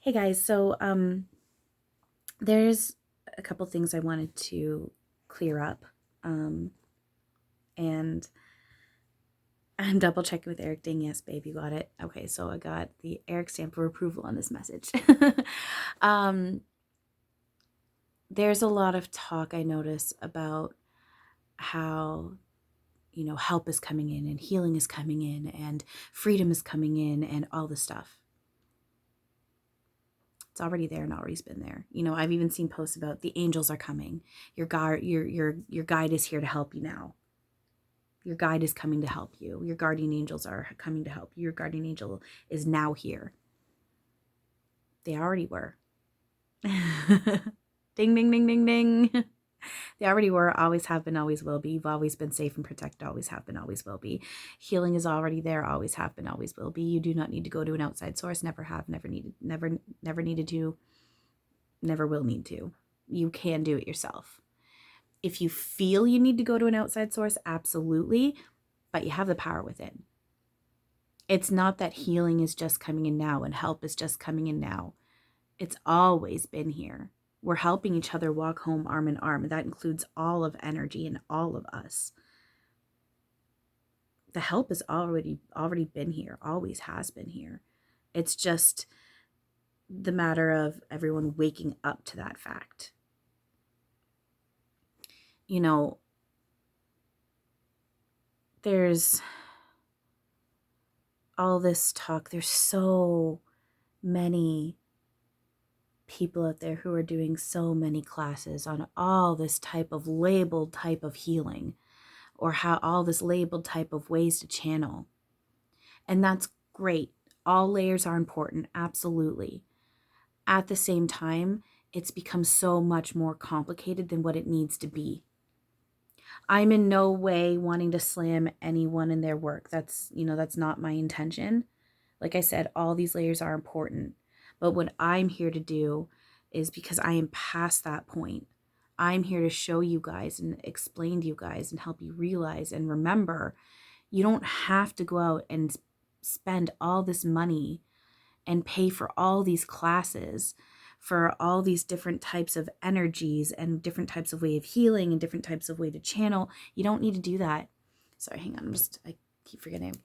Hey guys, so there's a couple things I wanted to clear up. And I'm double checking with Eric. Ding, yes, babe, you got it. Okay, so I got the Eric stamp of approval on this message. um, there's a lot of talk I notice about how, help is coming in and healing is coming in and freedom is coming in and all this stuff. It's already there and already's been there. I've even seen posts about the angels are coming. Your guide is here to help you now. Your guide is coming to help you. Your guardian angels are coming to help you. Your guardian angel is now here. They already were. Ding, ding, ding, ding, ding. They already were, always have been, always will be. You've always been safe and protected, always have been, always will be. Healing is already there, always have been, always will be. You do not need to go to an outside source, never have, never needed, never needed to, never will need to. You can do it yourself. If you feel you need to go to an outside source, absolutely, but you have the power within. It's not that healing is just coming in now and help is just coming in now. It's always been here. We're helping each other walk home arm in arm. That includes all of energy and all of us. The help has already been here, always has been here. It's just the matter of everyone waking up to that fact. There's all this talk. There's so many people out there who are doing so many classes on all this type of labeled type of healing, or how all this labeled type of ways to channel. And that's great. All layers are important, absolutely. At the same time, it's become so much more complicated than what it needs to be. I'm in no way wanting to slam anyone in their work. That's not my intention. Like I said, all these layers are important. But what I'm here to do is, because I am past that point, I'm here to show you guys and explain to you guys and help you realize and remember, you don't have to go out and spend all this money and pay for all these classes for all these different types of energies and different types of way of healing and different types of way to channel. You don't need to do that. Sorry, hang on. I keep forgetting.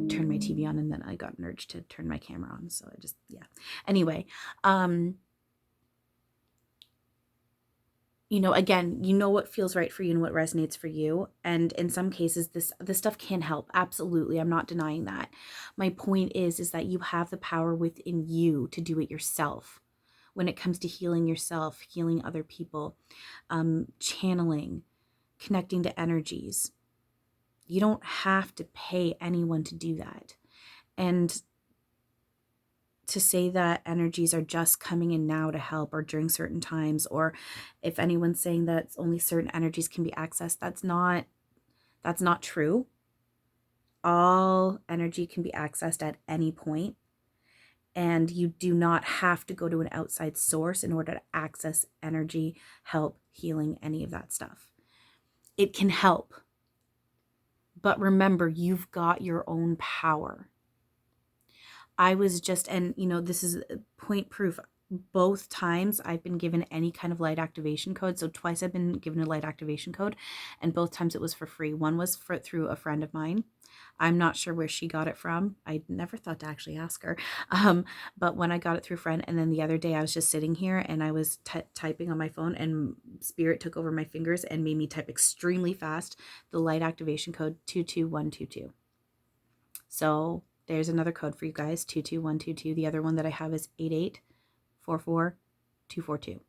Turn my TV on and then I got an urge to turn my camera on. So I just, yeah. Anyway, again, what feels right for you and what resonates for you. And in some cases, this stuff can help. Absolutely. I'm not denying that. My point is that you have the power within you to do it yourself. When it comes to healing yourself, healing other people, channeling, connecting to energies. You don't have to pay anyone to do that. And to say that energies are just coming in now to help, or during certain times, or if anyone's saying that only certain energies can be accessed, that's not true. All energy can be accessed at any point, and you do not have to go to an outside source in order to access energy, help, healing, any of that stuff. It can help, but remember, you've got your own power. I was just, and this is point proof. Both times I've been given any kind of light activation code. So twice I've been given a light activation code, and both times it was for free. One was through a friend of mine. I'm not sure where she got it from. I never thought to actually ask her. But when I got it through a friend, and then the other day I was just sitting here and I was typing on my phone, and spirit took over my fingers and made me type extremely fast the light activation code 22122. So there's another code for you guys, 22122. The other one that I have is 8844242.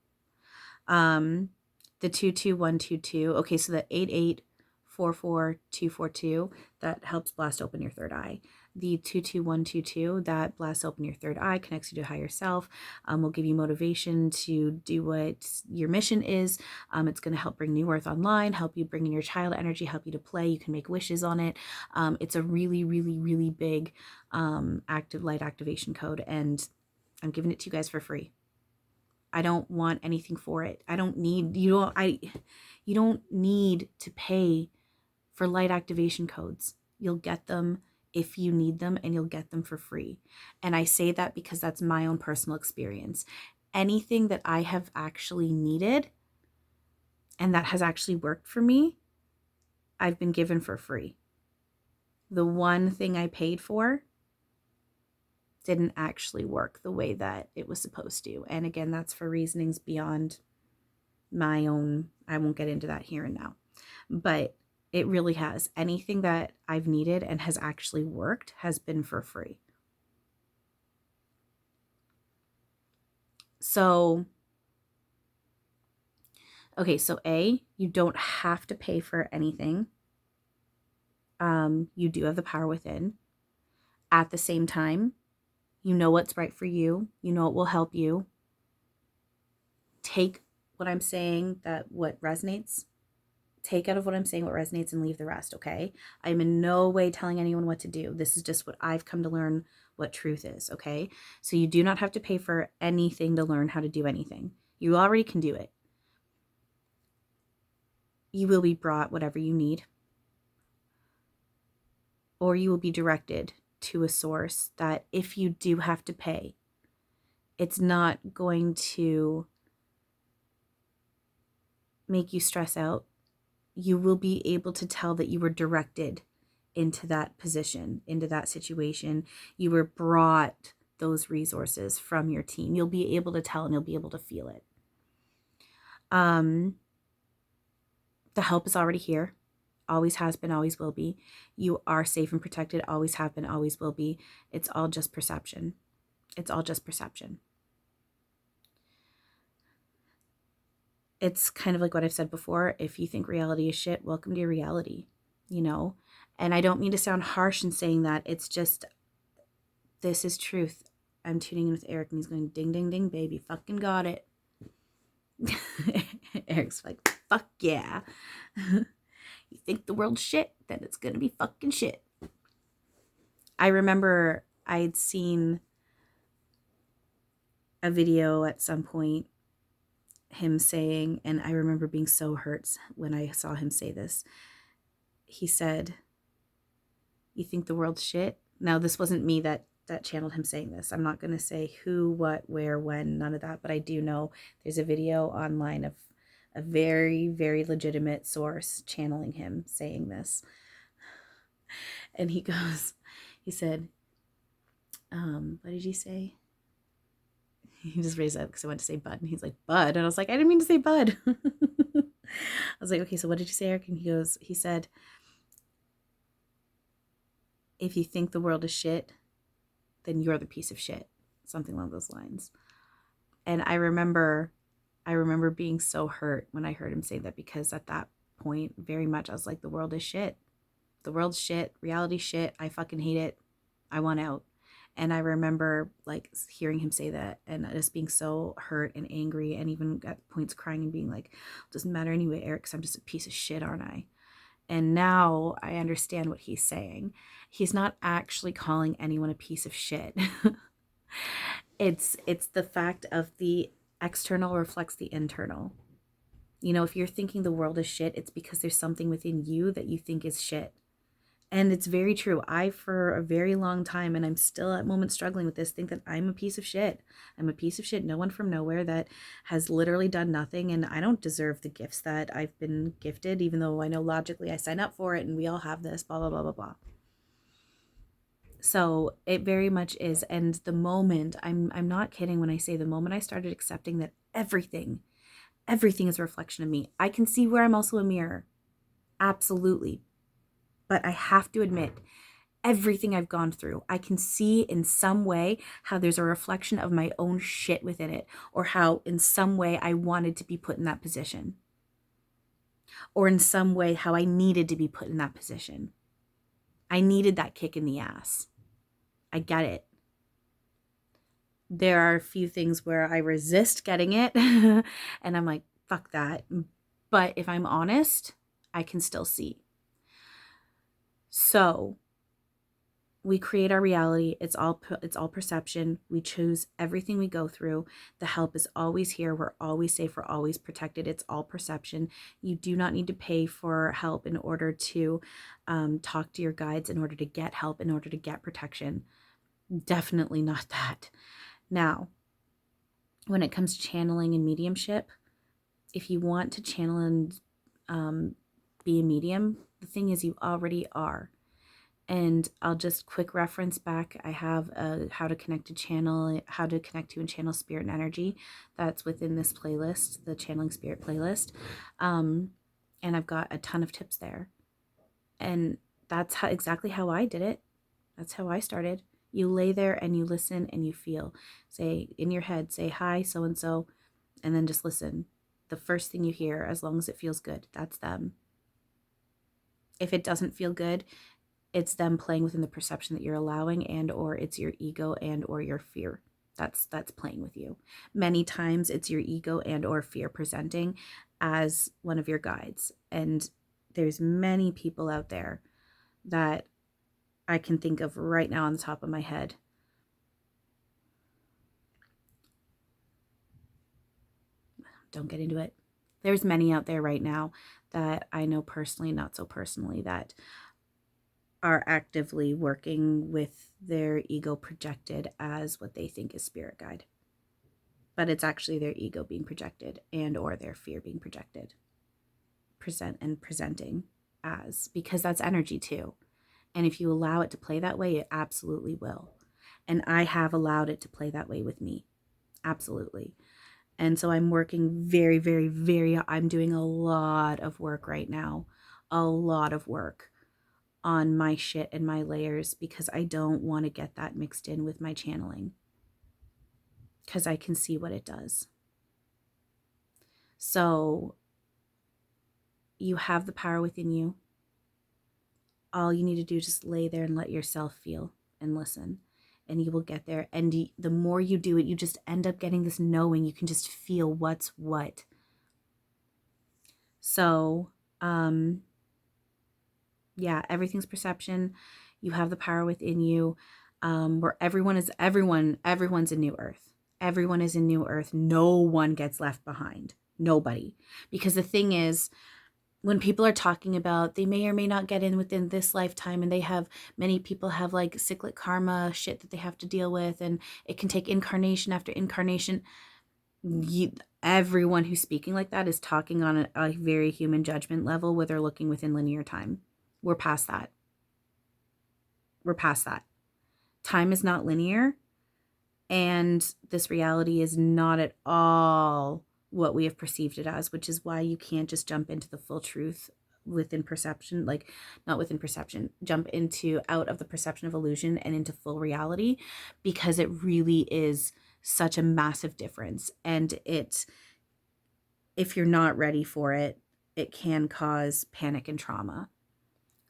The 22122. Okay, so the 8844242, that helps blast open your third eye. The 22122, that blasts open your third eye, connects you to higher self, will give you motivation to do what your mission is. It's going to help bring New Earth online, help you bring in your child energy, help you to play. You can make wishes on it. It's a really, really, really big active light activation code, and I'm giving it to you guys for free. I don't want anything for it. You don't need to pay for light activation codes. You'll get them if you need them, and you'll get them for free. And I say that because that's my own personal experience. Anything that I have actually needed and that has actually worked for me, I've been given for free. The one thing I paid for didn't actually work the way that it was supposed to. And again, that's for reasonings beyond my own. I won't get into that here and now. But it really has. Anything that I've needed and has actually worked has been for free. So, okay, so A, you don't have to pay for anything. You do have the power within. At the same time, you know what's right for you. You know it will help you. Take what I'm saying, what resonates. Take out of what I'm saying what resonates and leave the rest, okay? I'm in no way telling anyone what to do. This is just what I've come to learn what truth is, okay? So you do not have to pay for anything to learn how to do anything. You already can do it. You will be brought whatever you need, or you will be directed to a source that if you do have to pay, it's not going to make you stress out. You will be able to tell that you were directed into that position, into that situation. You were brought those resources from your team. You'll be able to tell and you'll be able to feel it. The help is already here. Always has been, always will be. You are safe and protected. Always have been, always will be. It's all just perception. It's all just perception. It's kind of like what I've said before. If you think reality is shit, welcome to your reality, you know? And I don't mean to sound harsh in saying that. It's just, this is truth. I'm tuning in with Eric and he's going, ding, ding, ding, baby. Fucking got it. Eric's like, fuck yeah. You think the world's shit, then it's going to be fucking shit. I remember I'd seen a video at some point, him saying, and I remember being so hurt when I saw him say this. He said, you think the world's shit? Now, this wasn't me that channeled him saying this. I'm not going to say who, what, where, when, none of that, but I do know there's a video online of a very, very legitimate source channeling him saying this. And he said, what did he say? He just raised up because I went to say bud. And he's like, bud? And I was like, I didn't mean to say bud. I was like, okay, so what did you say, Eric? And he said, if you think the world is shit, then you're the piece of shit. Something along those lines. And I remember being so hurt when I heard him say that, because at that point, very much, I was like, the world is shit. The world's shit. Reality's shit. I fucking hate it. I want out. And I remember like hearing him say that and just being so hurt and angry, and even at points crying and being like, it doesn't matter anyway, Eric, because I'm just a piece of shit, aren't I? And now I understand what he's saying. He's not actually calling anyone a piece of shit. It's the fact of the external reflects the internal. You know, if you're thinking the world is shit, it's because there's something within you that you think is shit. And it's very true. I, for a very long time, and I'm still at moments struggling with this, think that I'm a piece of shit. I'm a piece of shit. No one from nowhere that has literally done nothing. And I don't deserve the gifts that I've been gifted, even though I know logically I sign up for it and we all have this, blah, blah, blah, blah, blah. So it very much is. And the moment, I'm not kidding when I say the moment I started accepting that everything is a reflection of me. I can see where I'm also a mirror. Absolutely. But I have to admit, everything I've gone through, I can see in some way how there's a reflection of my own shit within it, or how in some way I wanted to be put in that position, or in some way how I needed to be put in that position. I needed that kick in the ass. I get it. There are a few things where I resist getting it and I'm like, fuck that. But if I'm honest, I can still see. So We create our reality. It's all perception. We choose everything we go through. The help is always here. We're always safe. We're always protected. It's all perception. You do not need to pay for help in order to talk to your guides, in order to get help, in order to get protection. Definitely not that. Now, when it comes to channeling and mediumship, if you want to channel and be a medium, the thing is, you already are. And I'll just quick reference back. I have a how to connect to and channel spirit and energy. That's within this playlist, the channeling spirit playlist. And I've got a ton of tips there. And that's exactly how I did it. That's how I started. You lay there and you listen and you feel. Say in your head, say, hi, so-and-so, and then just listen. The first thing you hear, as long as it feels good, that's them. If it doesn't feel good, it's them playing within the perception that you're allowing, and or it's your ego and or your fear. That's playing with you. Many times it's your ego and or fear presenting as one of your guides. And there's many people out there that I can think of right now on the top of my head. Don't get into it. There's many out there right now that I know personally, not so personally, that are actively working with their ego projected as what they think is spirit guide. But it's actually their ego being projected and or their fear being projected. Presenting as, because that's energy too. And if you allow it to play that way, it absolutely will. And I have allowed it to play that way with me. Absolutely. And so I'm working very, very, very, I'm doing a lot of work right now. A lot of work on my shit and my layers, because I don't want to get that mixed in with my channeling, because I can see what it does. So you have the power within you. All you need to do is just lay there and let yourself feel and listen, and you will get there. And the more you do it, you just end up getting this knowing. You can just feel what's what. So yeah, everything's perception. You have the power within you. Where everyone's in New Earth. Everyone is in New Earth. No one gets left behind. Nobody. Because the thing is, when people are talking about they may or may not get in within this lifetime, and many people have like cyclic karma shit that they have to deal with, and it can take incarnation after incarnation. Everyone who's speaking like that is talking on a very human judgment level, where they're looking within linear time. We're past that. Time is not linear, and this reality is not at all what we have perceived it as, which is why you can't just jump into the full truth within perception, like not within perception, jump out of the perception of illusion and into full reality, because it really is such a massive difference. And if you're not ready for it, it can cause panic and trauma,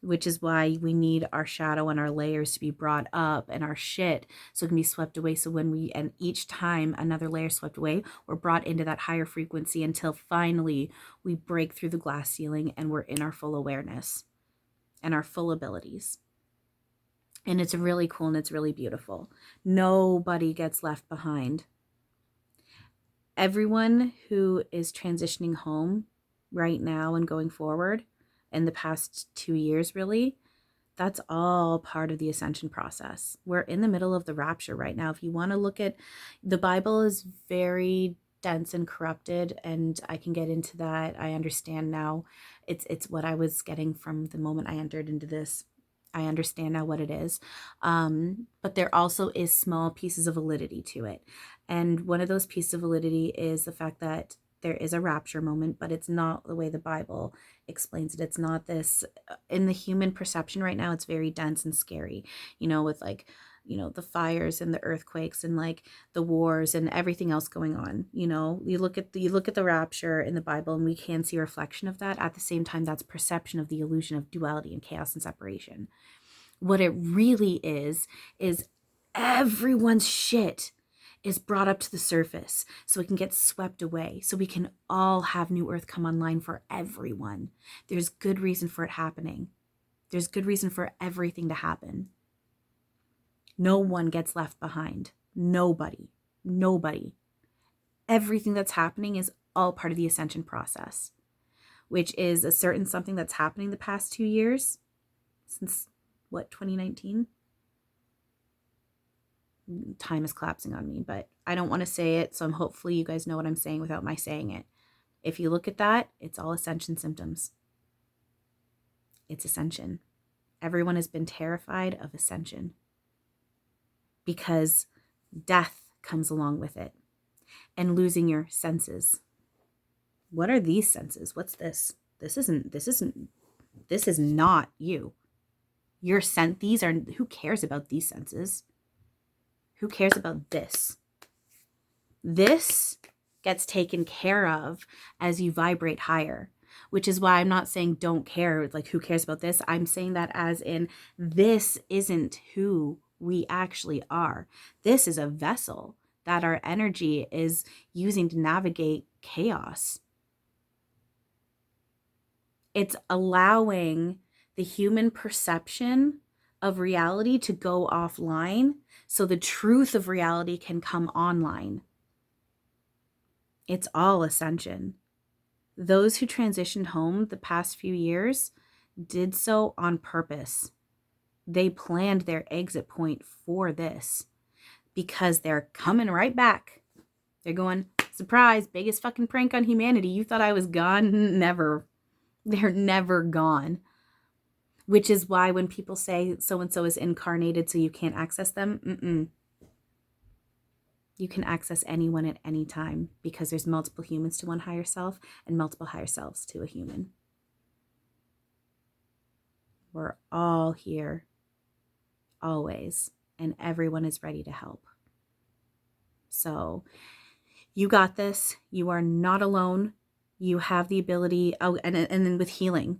which is why we need our shadow and our layers to be brought up, and our shit so it can be swept away. So and each time another layer swept away, we're brought into that higher frequency until finally we break through the glass ceiling and we're in our full awareness and our full abilities. And it's really cool and it's really beautiful. Nobody gets left behind. Everyone who is transitioning home right now and going forward, in the past 2 years, really, that's all part of the ascension process. We're in the middle of the rapture right now. If you want to look at, the Bible is very dense and corrupted, and I can get into that. I understand now. It's what I was getting from the moment I entered into this. I understand now what it is. But there also is small pieces of validity to it. And one of those pieces of validity is the fact that there is a rapture moment, but it's not the way the Bible explains it. It's not this, in the human perception right now, it's very dense and scary, with like, the fires and the earthquakes and like the wars and everything else going on. You look at the rapture in the Bible, and we can see a reflection of that. At the same time, that's perception of the illusion of duality and chaos and separation. What it really is everyone's shit is brought up to the surface so it can get swept away, so we can all have New Earth come online for everyone. There's good reason for it happening. There's good reason for everything to happen. No one gets left behind. Nobody. Nobody. Everything that's happening is all part of the ascension process, which is a certain something that's happening the past 2 years since, what, 2019? Time is collapsing on me, but I don't want to say it, so hopefully you guys know what I'm saying without my saying it. If you look at that, it's all ascension symptoms. It's ascension. Everyone has been terrified of ascension because death comes along with it and losing your senses. What are these senses? What's this? This is not you. Your scent, these are, who cares about these senses? Who cares about this? This gets taken care of as you vibrate higher, which is why I'm not saying don't care, like who cares about this? I'm saying that as in, this isn't who we actually are. This is a vessel that our energy is using to navigate chaos. It's allowing the human perception of reality to go offline so the truth of reality can come online. It's all ascension. Those who transitioned home the past few years did so on purpose. They planned their exit point for this because they're coming right back. They're going, surprise, biggest fucking prank on humanity. You thought I was gone? Never. They're never gone. Which is why when people say so-and-so is incarnated so you can't access them, you can access anyone at any time because there's multiple humans to one higher self and multiple higher selves to a human. We're all here, always, and everyone is ready to help. So you got this. You are not alone. You have the ability. Oh, and then with healing,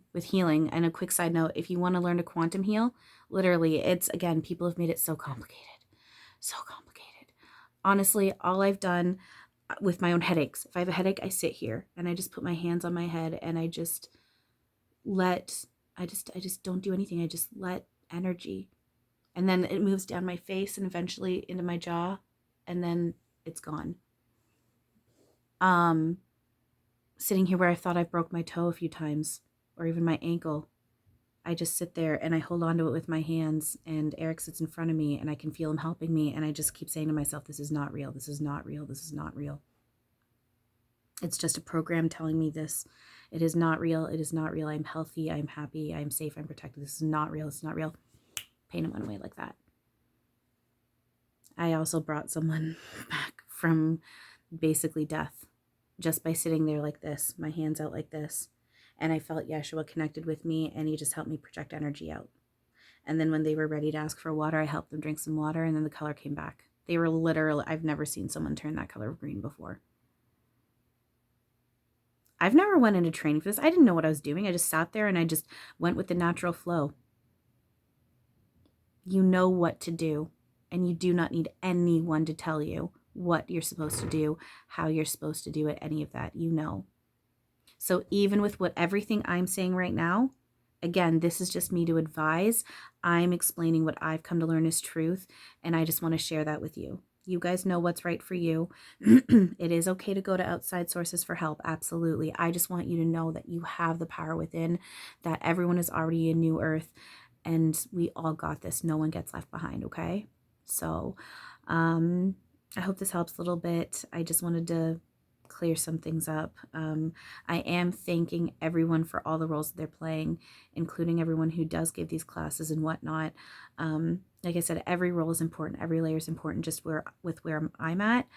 and a quick side note, if you want to learn to quantum heal, literally, it's, again, people have made it so complicated. So complicated. Honestly, all I've done with my own headaches, if I have a headache, I sit here and I just put my hands on my head and I just don't do anything. I just let energy, and then it moves down my face and eventually into my jaw, and then it's gone. Sitting here where I thought I broke my toe a few times or even my ankle, I just sit there and I hold on to it with my hands, and Eric sits in front of me and I can feel him helping me, and I just keep saying to myself, this is not real. This is not real. This is not real. It's just a program telling me this. It is not real. It is not real. I'm healthy. I'm happy. I'm safe. I'm protected. This is not real. It's not real. Pain it went away like that. I also brought someone back from basically death just by sitting there like this, my hands out like this. And I felt Yeshua connected with me, and he just helped me project energy out. And then when they were ready to ask for water, I helped them drink some water, and then the color came back. They were literally, I've never seen someone turn that color of green before. I've never went into training for this. I didn't know what I was doing. I just sat there and I just went with the natural flow. You know what to do, and you do not need anyone to tell you what you're supposed to do, how you're supposed to do it, any of that. You know. So even with everything I'm saying right now, again, this is just me to advise. I'm explaining what I've come to learn is truth, and I just want to share that with you. You guys know what's right for you. It is okay to go to outside sources for help. Absolutely. I just want you to know that you have the power within, that everyone is already in New Earth, and we all got this. No one gets left behind, okay? So I hope this helps a little bit. I just wanted to clear some things up. I am thanking everyone for all the roles that they're playing, including everyone who does give these classes and whatnot. Like I said, every role is important. Every layer is important. Just where I'm at,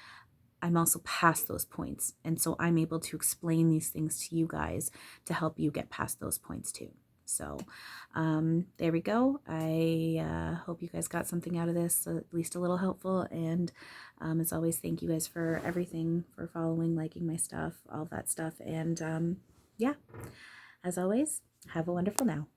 I'm also past those points. And so I'm able to explain these things to you guys to help you get past those points too. So there we go. I hope you guys got something out of this, at least a little helpful. And as always, thank you guys for everything, for following, liking my stuff, all that stuff. And yeah, as always, have a wonderful now.